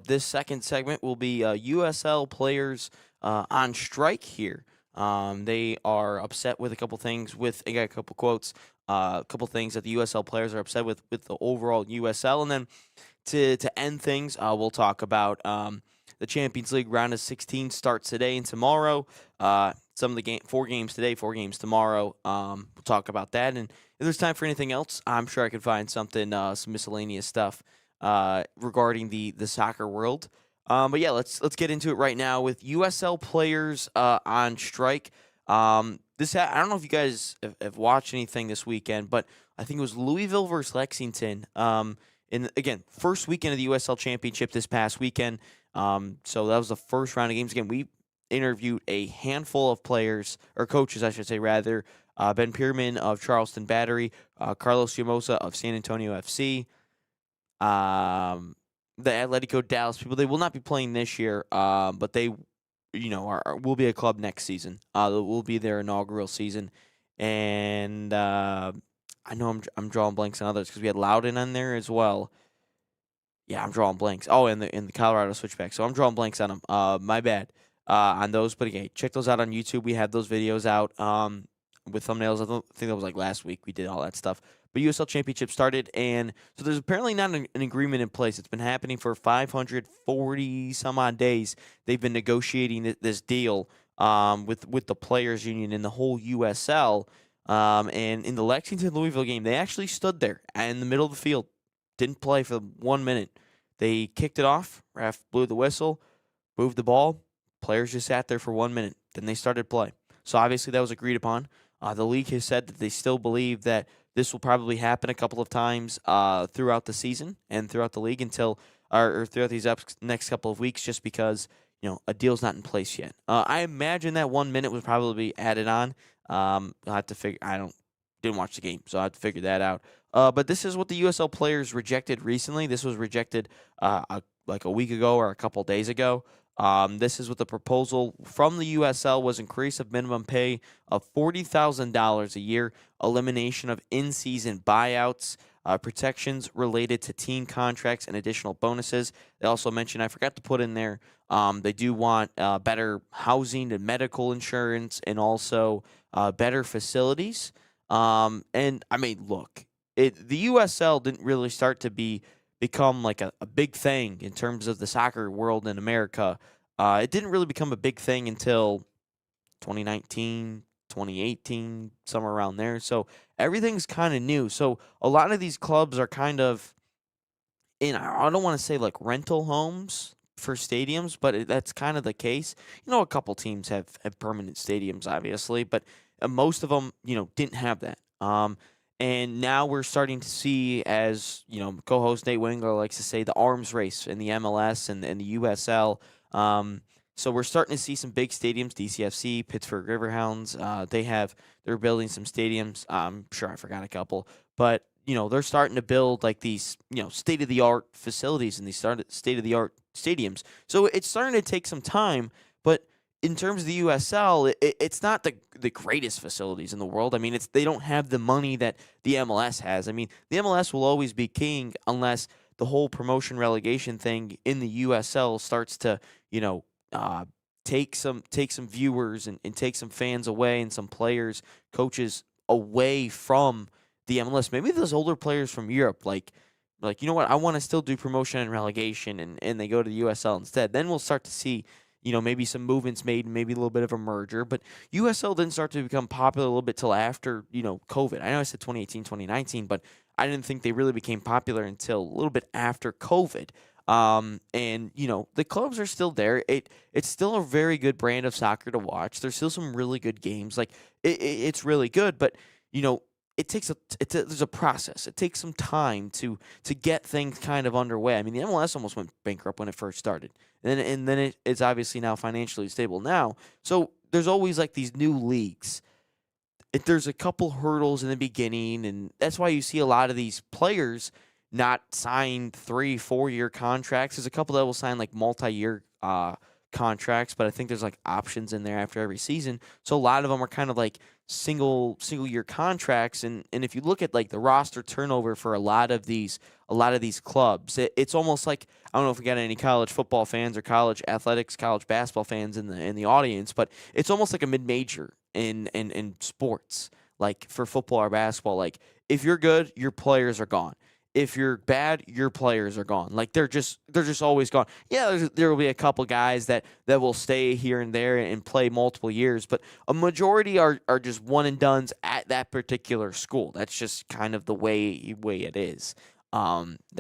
this second segment will be USL players on strike here. They are upset with a couple things. I got a couple quotes. A couple things that the USL players are upset with the overall USL, and then to end things, we'll talk about the Champions League round of 16 starts today and tomorrow. Some of the 4 games today, 4 games tomorrow. We'll talk about that, and if there's time for anything else, I'm sure I could find something, some miscellaneous stuff regarding the soccer world. But yeah, let's get into it right now with USL players on strike. I don't know if you guys have watched anything this weekend, but I think it was Louisville versus Lexington. Again, first weekend of the USL Championship this past weekend. So that was the first round of games. Again, we interviewed a handful of players, or coaches, I should say, rather. Ben Pierman of Charleston Battery, Carlos Llamosa of San Antonio FC, the Atletico Dallas people. They will not be playing this year, but they, will be a club next season. Will be their inaugural season, and I know I'm drawing blanks on others because we had Loudon on there as well. Yeah, I'm drawing blanks. Oh, and the Colorado Switchback. So I'm drawing blanks on them. My bad on those. But again, check those out on YouTube. We have those videos out with thumbnails. I don't think that was like last week. We did all that stuff. But USL Championship started, and so there's apparently not an agreement in place. It's been happening for 540 some odd days. They've been negotiating this deal with the players' union in the whole USL. And in the Lexington Louisville game, they actually stood there in the middle of the field, didn't play for 1 minute. They kicked it off. Ref blew the whistle, moved the ball. Players just sat there for 1 minute. Then they started play. So obviously that was agreed upon. The league has said that they still believe that this will probably happen a couple of times throughout the season and throughout the league or throughout these next couple of weeks, just because a deal's not in place yet. I imagine that 1 minute would probably be added on. I'll have to figure. Didn't watch the game, so I have to figure that out. But this is what the USL players rejected recently. This was rejected like a week ago or a couple days ago. This is what the proposal from the USL was: increase of minimum pay of $40,000 a year, elimination of in-season buyouts, protections related to team contracts, and additional bonuses. They also mentioned, I forgot to put in there, they do want better housing and medical insurance, and also better facilities. And I mean, look, the USL didn't really start to become like a big thing in terms of the soccer world in America. It didn't really become a big thing until 2019, 2018, somewhere around there. So everything's kind of new. So a lot of these clubs are kind of I don't want to say like rental homes for stadiums, but that's kind of the case. A couple teams have permanent stadiums, obviously, but most of them, didn't have that. And now we're starting to see, as co-host Nate Wingler likes to say, the arms race in the MLS and the USL. So we're starting to see some big stadiums, DCFC, Pittsburgh Riverhounds. They're building some stadiums. I'm sure I forgot a couple, but they're starting to build like these, state of the art facilities and these state of the art stadiums. So it's starting to take some time, but in terms of the USL, it's not the greatest facilities in the world. I mean, they don't have the money that the MLS has. I mean, the MLS will always be king unless the whole promotion relegation thing in the USL starts to, take some viewers and take some fans away and some players, coaches away from the MLS. Maybe those older players from Europe, like you know what, I want to still do promotion and relegation, and they go to the USL instead. Then we'll start to see maybe some movements made, maybe a little bit of a merger. But USL didn't start to become popular a little bit till after, COVID. I know I said 2018, 2019, but I didn't think they really became popular until a little bit after COVID. And, the clubs are still there. It's still a very good brand of soccer to watch. There's still some really good games. Like, it's really good, but, there's a process. It takes some time to get things kind of underway. I mean, the MLS almost went bankrupt when it first started, and then it's obviously now financially stable now. So there's always like these new leagues. There's a couple hurdles in the beginning, and that's why you see a lot of these players not sign 3-4 year contracts. There's a couple that will sign like multi-year contracts, but I think there's like options in there after every season. So a lot of them are kind of like single year contracts, and if you look at like the roster turnover for a lot of these clubs, it's almost like, I don't know if we got any college football fans or college athletics, college basketball fans in the audience, but it's almost like a mid major in sports, like for football or basketball. Like if you're good, your players are gone. If you're bad, your players are gone. Like they're just always gone. Yeah, there will be a couple guys that will stay here and there and play multiple years, but a majority are just one and dones at that particular school. That's just kind of the way it is.